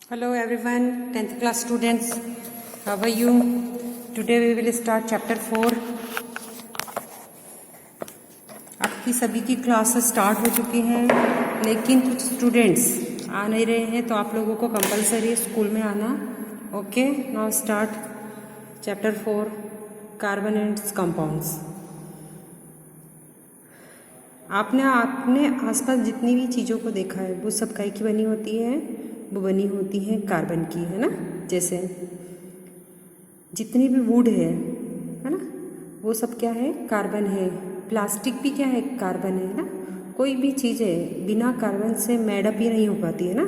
Hello everyone, 10th class students. How are you? Today we will start chapter 4. आपकी सभी की classes start हो चुकी हैं, लेकिन कुछ स्टूडेंट्स आ नहीं रहे हैं, तो आप लोगों को कंपलसरी स्कूल में आना. Okay, now start chapter 4 carbon and compounds. आपने अपने आसपास जितनी भी चीज़ों को देखा है वो सब काहे की बनी होती है? वो बनी होती है कार्बन की, है ना. जैसे जितनी भी वुड है ना, वो सब क्या है? कार्बन है. प्लास्टिक भी क्या है? कार्बन है ना. कोई भी चीज़ है बिना कार्बन से मेडअप ही नहीं हो पाती है ना.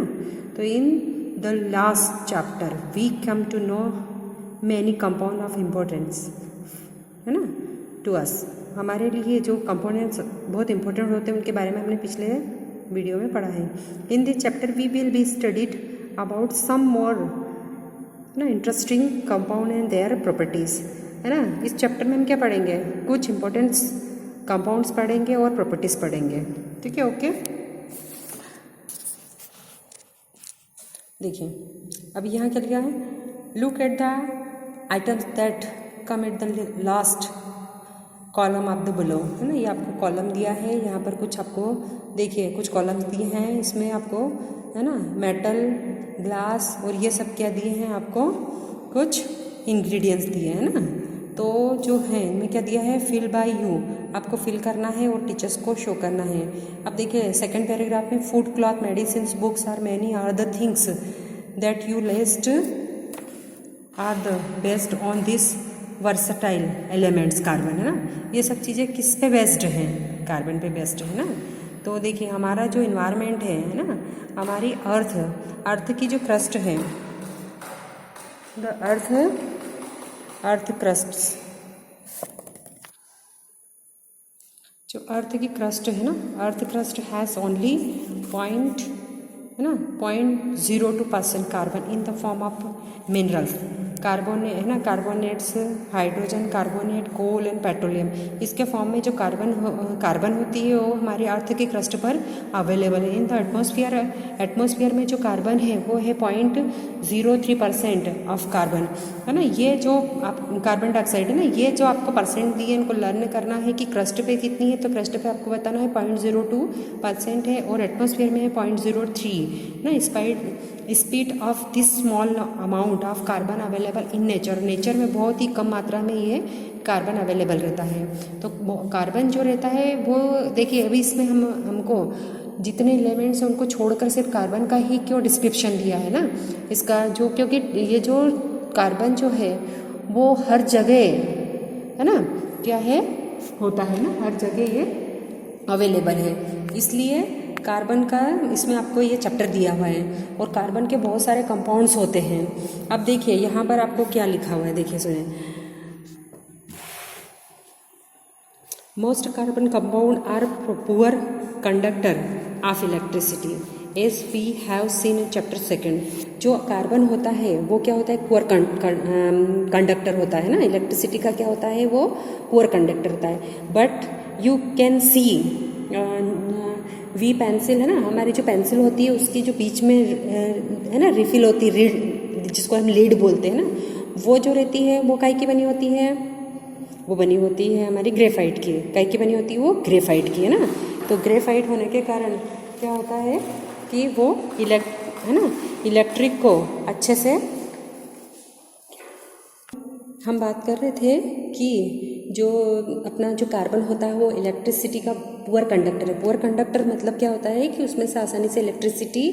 तो in the last chapter we come to know many compound of importance, है ना, टू अस. हमारे लिए जो कंपोनेंट्स बहुत इंपॉर्टेंट होते हैं उनके बारे में हमने पिछले वीडियो में पढ़ा है. In this chapter we will be studied about some more ना interesting compound and their properties, है ना. इस चैप्टर में हम क्या पढ़ेंगे? कुछ इंपॉर्टेंट कंपाउंड्स पढ़ेंगे और प्रॉपर्टीज़ पढ़ेंगे. ठीक है, ओके. देखिए अभी यहाँ क्या लिखा है? Look at the items that come at the last column of the below, है ना. ये आपको कॉलम दिया है, यहाँ पर कुछ आपको देखिए कुछ कॉलम दिए हैं. इसमें आपको, है ना, मेटल, ग्लास और ये सब क्या दिए हैं? आपको कुछ इंग्रेडिएंट्स दिए हैं ना. तो जो है इनमें क्या दिया है? फिल बाय यू, आपको फिल करना है और टीचर्स को शो करना है. अब देखिए सेकंड पैराग्राफ में food, cloth, medicine, books are many are the things that you list are the based on this versatile elements carbon, है ना. ये सब चीज़ें किस पे बेस्ड हैं? कार्बन पे बेस्ड है ना. तो देखिए हमारा जो इन्वायरमेंट है ना, हमारी अर्थ की जो क्रस्ट है, द अर्थ क्रस्ट, जो अर्थ की क्रस्ट है ना, earth crust has only point, है ना, 0.02% carbon in the form of minerals. Carbon है ना, carbonates, hydrogen carbonate, coal and petroleum, इसके फॉर्म में जो कार्बन होती है वो हमारे अर्थ के क्रस्ट पर अवेलेबल है. इन द एटमॉस्फेयर में जो कार्बन है वो है 0.03% ऑफ कार्बन, है ना. ये जो आप कार्बन डाइऑक्साइड है ना, ये जो आपको परसेंट दिए इनको लर्न करना है कि क्रस्ट पे कितनी है. तो क्रस्ट पे आपको बताना है 0.02% है और एटमॉस्फेयर में है 0.03 ना. Speed of this small amount of carbon available in nature में बहुत ही कम मात्रा में ये कार्बन अवेलेबल रहता है. तो कार्बन जो रहता है वो देखिए अभी इसमें हमको जितने एलिमेंट्स हैं उनको छोड़कर सिर्फ कार्बन का ही क्यों डिस्क्रिप्शन दिया है ना इसका, जो क्योंकि ये जो कार्बन जो है वो हर जगह, है ना, क्या है, होता है ना, हर जगह ये अवेलेबल है. इसलिए कार्बन का इसमें आपको ये चैप्टर दिया हुआ है और कार्बन के बहुत सारे कंपाउंड्स होते हैं. अब देखिए यहाँ पर आपको क्या लिखा हुआ है, देखिए सुनिए. Most carbon compound are poor conductor of electricity as we have seen in chapter 2. जो कार्बन होता है वो क्या होता है? पुअर कंडक्टर होता है ना. इलेक्ट्रिसिटी का क्या होता है? वो पुअर कंडक्टर होता है. But you can see we pencil, है ना, हमारी जो पेंसिल होती है उसकी जो बीच में है ना रिफिल होती है, रीड जिसको हम लीड बोलते हैं ना, वो जो रहती है वो काहे की बनी होती है? वो बनी होती है हमारी ग्रेफाइट की. काहे की बनी होती है? वो ग्रेफाइट की, है ना. तो ग्रेफाइट होने के कारण क्या होता है कि वो है ना इलेक्ट्रिक को अच्छे से, हम बात कर रहे थे कि जो अपना जो कार्बन होता है वो इलेक्ट्रिसिटी का पुअर कंडक्टर है. पुअर कंडक्टर मतलब क्या होता है कि उसमें से आसानी से इलेक्ट्रिसिटी,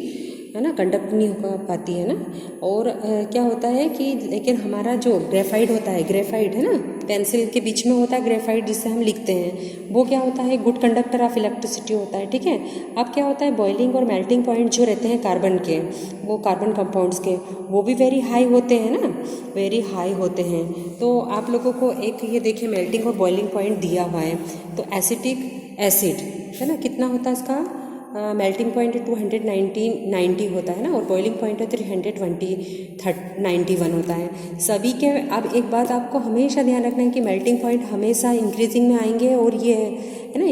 है ना, कंडक्ट नहीं हो पाती है ना. और क्या होता है कि लेकिन हमारा जो ग्रेफाइट होता है, ग्रेफाइट है ना, पेंसिल के बीच में होता है ग्रेफाइट जिससे हम लिखते हैं, वो क्या होता है? गुड कंडक्टर ऑफ इलेक्ट्रिसिटी होता है. ठीक है. अब क्या होता है? बॉइलिंग और मेल्टिंग पॉइंट जो रहते हैं कार्बन के, वो कार्बन कंपाउंड्स के, वो भी वेरी हाई होते हैं ना, वेरी हाई होते हैं. तो आप लोगों को एक ये देखिए मेल्टिंग और बॉइलिंग पॉइंट दिया हुआ है. तो एसिटिक एसिड, है ना, कितना होता है इसका? मेल्टिंग पॉइंट 290 होता है ना, और बॉइलिंग पॉइंट है 391 होता है सभी के. अब एक बात आपको हमेशा ध्यान रखना है कि मेल्टिंग पॉइंट हमेशा इंक्रीजिंग में आएंगे और ये, है ना,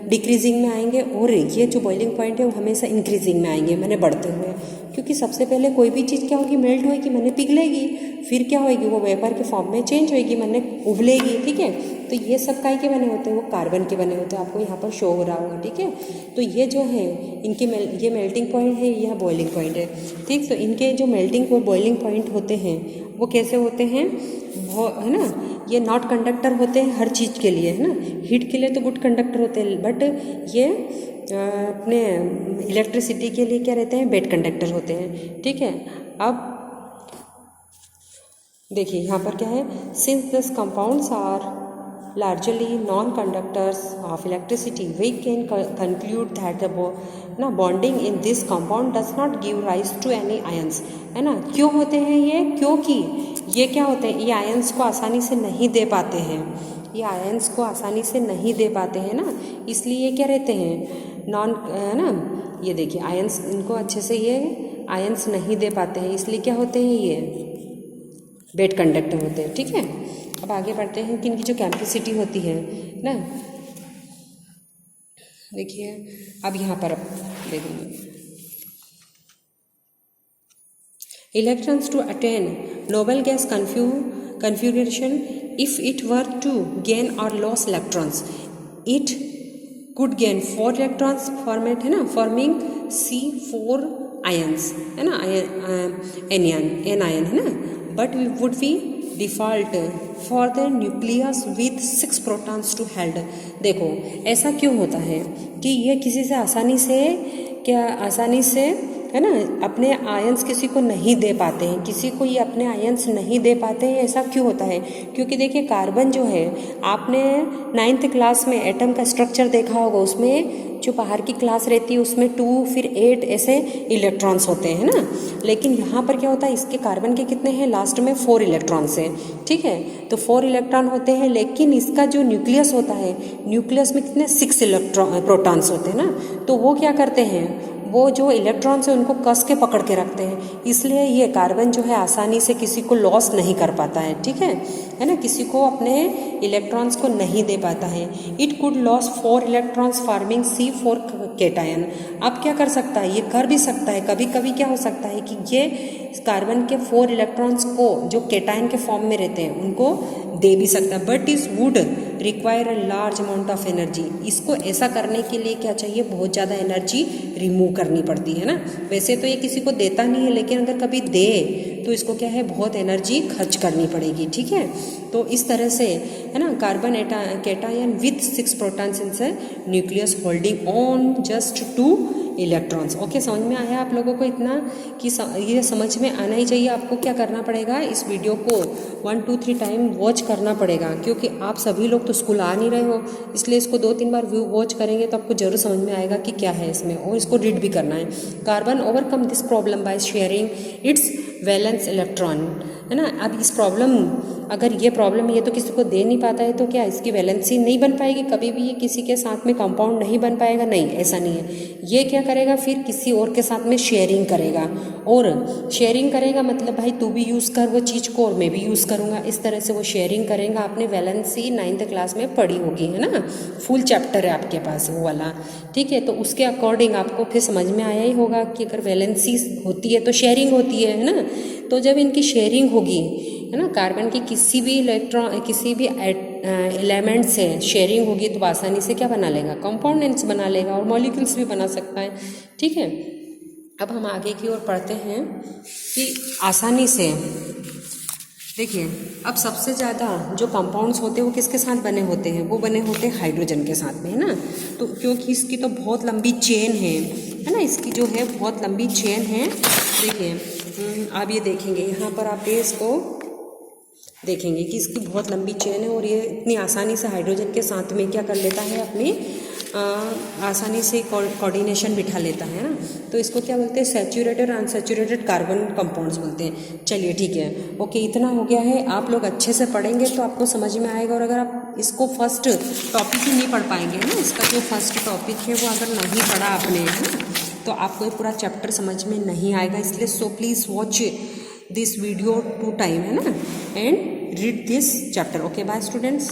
डिक्रीजिंग में आएंगे, और ये जो बॉइलिंग पॉइंट है वो हमेशा इंक्रीजिंग में आएंगे, मैंने बढ़ते हुए. क्योंकि सबसे पहले कोई भी चीज़ क्या होगी, मेल्ट होएगी, मैंने पिघलेगी, फिर क्या होएगी, वो वेपर के फॉर्म में चेंज होएगी, मैंने उबलेगी, ठीक है। तो ये सब काय के बने होते हैं, वो कार्बन के बने होते हैं, आपको यहाँ पर शो हो रहा होगा, ठीक है। तो ये जो है इनके ये मेल्टिंग पॉइंट है, यह बॉइलिंग पॉइंट है, ठीक। तो इनके जो मेल्टिंग व बॉइलिंग पॉइंट होते हैं वो कैसे होते हैं, है ना, ये नॉट कंडक्टर होते हैं हर चीज़ के लिए, है ना। हीट के लिए तो गुड कंडक्टर होते हैं, बट ये अपने इलेक्ट्रिसिटी के लिए क्या रहते हैं, बैड कंडक्टर होते हैं, ठीक है। अब देखिए यहाँ पर क्या है, since this compounds are largely non-conductors of electricity, we can conclude that the bonding in this compound does not give rise to any ions, है ना। क्यों होते हैं ये, क्योंकि ये क्या होते हैं, ये आयंस को आसानी से नहीं दे पाते हैं, ये आयंस को आसानी से नहीं दे पाते हैं ना, इसलिए क्या रहते हैं, नॉन, है ना। ये देखिए आयंस, इनको अच्छे से ये आयंस नहीं दे पाते हैं, इसलिए क्या होते हैं, ये बेड कंडक्टर होते हैं, ठीक है। अब आगे बढ़ते हैं कि इनकी जो कैपेसिटी होती है ना, देखिए अब यहाँ पर अब देखेंगे, electrons to attain noble gas configuration, if it were to gain or lose electrons, it could gain 4 electrons format, है ना, forming C4 ions, है ना, anion, है ना, but we would be default for the nucleus with 6 protons to held. देखो ऐसा क्यों होता है कि ये किसी से आसानी से है ना अपने आयंस किसी को नहीं दे पाते हैं, किसी को ये अपने आयंस नहीं दे पाते हैं, ऐसा क्यों होता है, क्योंकि देखिए कार्बन जो है, आपने 9th क्लास में एटम का स्ट्रक्चर देखा होगा, उसमें जो बाहर की क्लास रहती है उसमें 2 फिर 8 ऐसे इलेक्ट्रॉन्स होते हैं ना, लेकिन यहाँ पर क्या होता है, इसके कार्बन के कितने हैं, लास्ट में 4 इलेक्ट्रॉन्स हैं, ठीक है। तो 4 इलेक्ट्रॉन होते हैं, लेकिन इसका जो न्यूक्लियस होता है, न्यूक्लियस में कितने 6 प्रोटॉन्स होते हैं ना, तो वो क्या करते हैं, वो जो इलेक्ट्रॉन्स है उनको कस के पकड़ के रखते हैं, इसलिए ये कार्बन जो है आसानी से किसी को लॉस नहीं कर पाता है, ठीक है ना, किसी को अपने इलेक्ट्रॉन्स को नहीं दे पाता है। It could loss 4 electrons forming C4 cation. अब क्या कर सकता है, ये कर भी सकता है, कभी कभी क्या हो सकता है कि ये कार्बन के 4 इलेक्ट्रॉन्स को जो केटायन के फॉर्म में रहते हैं उनको दे भी सकता है, बट इस would require a large amount of energy. इसको ऐसा करने के लिए क्या चाहिए, बहुत ज़्यादा एनर्जी रिमूव करनी पड़ती है ना। वैसे तो ये किसी को देता नहीं है, लेकिन अगर कभी दे तो इसको क्या है, बहुत एनर्जी खर्च करनी पड़ेगी, ठीक है। तो इस तरह से है ना, carbon cation with 6 protons in से nucleus holding on just 2 electrons. Okay, समझ में आया आप लोगों को इतना कि ये समझ में आना ही चाहिए। आपको क्या करना पड़ेगा, इस वीडियो को 1 2 3 टाइम वॉच करना पड़ेगा, क्योंकि आप सभी लोग तो स्कूल आ नहीं रहे हो, इसलिए इसको 2-3 बार वॉच करेंगे तो आपको जरूर समझ में आएगा कि क्या है इसमें, और इसको रीड भी करना है। Carbon overcome this problem by sharing it's valence electron, है ना। अब इस प्रॉब्लम, अगर ये प्रॉब्लम ये तो किसी को दे नहीं पाता है, तो क्या इसकी वैलेंसी नहीं बन पाएगी, कभी भी ये किसी के साथ में कंपाउंड नहीं बन पाएगा, नहीं, ऐसा नहीं है। ये क्या करेगा, फिर किसी और के साथ में शेयरिंग करेगा, और शेयरिंग करेगा मतलब भाई तू भी यूज़ कर वो चीज़ को और मैं भी यूज़ करूँगा, इस तरह से वो शेयरिंग करेगा। आपने वैलेंसी 9th क्लास में पढ़ी होगी, है ना, फुल चैप्टर है आपके पास वो वाला, ठीक है। तो उसके अकॉर्डिंग आपको फिर समझ में आया ही होगा कि अगर वैलेंसी होती है तो शेयरिंग होती है ना। तो जब इनकी शेयरिंग होगी, है ना, कार्बन की किसी भी इलेक्ट्रॉन, किसी भी एलिमेंट से शेयरिंग होगी तो आसानी से क्या बना लेगा, कंपाउंड्स बना लेगा, और मॉलिक्यूल्स भी बना सकता है, ठीक है। अब हम आगे की ओर पढ़ते हैं कि आसानी से देखिए, अब सबसे ज़्यादा जो कंपाउंड्स होते हैं वो किसके साथ बने होते हैं, वो बने होते हैं हाइड्रोजन के साथ में, है ना। तो क्योंकि इसकी तो बहुत लंबी चेन है ना, इसकी जो है बहुत लंबी चेन है। देखिए आप ये देखेंगे यहाँ पर, आप ये इसको देखेंगे कि इसकी बहुत लंबी चेन है, और ये इतनी आसानी से हाइड्रोजन के साथ में क्या कर लेता है, अपनी आसानी से कोऑर्डिनेशन बिठा लेता है ना। तो इसको क्या बोलते हैं, सैचुरेटेड और अनसैचुरेटेड कार्बन कंपाउंड्स बोलते हैं। चलिए ठीक है, ओके, इतना हो गया है। आप लोग अच्छे से पढ़ेंगे तो आपको समझ में आएगा, और अगर आप इसको फर्स्ट टॉपिक ही नहीं पढ़ पाएंगे ना, इसका जो फर्स्ट टॉपिक है वो अगर नहीं पढ़ा आपने, है ना, तो आपको ये पूरा चैप्टर समझ में नहीं आएगा। इसलिए so please watch this video 2 time, है ना, and read this chapter. Okay, bye students.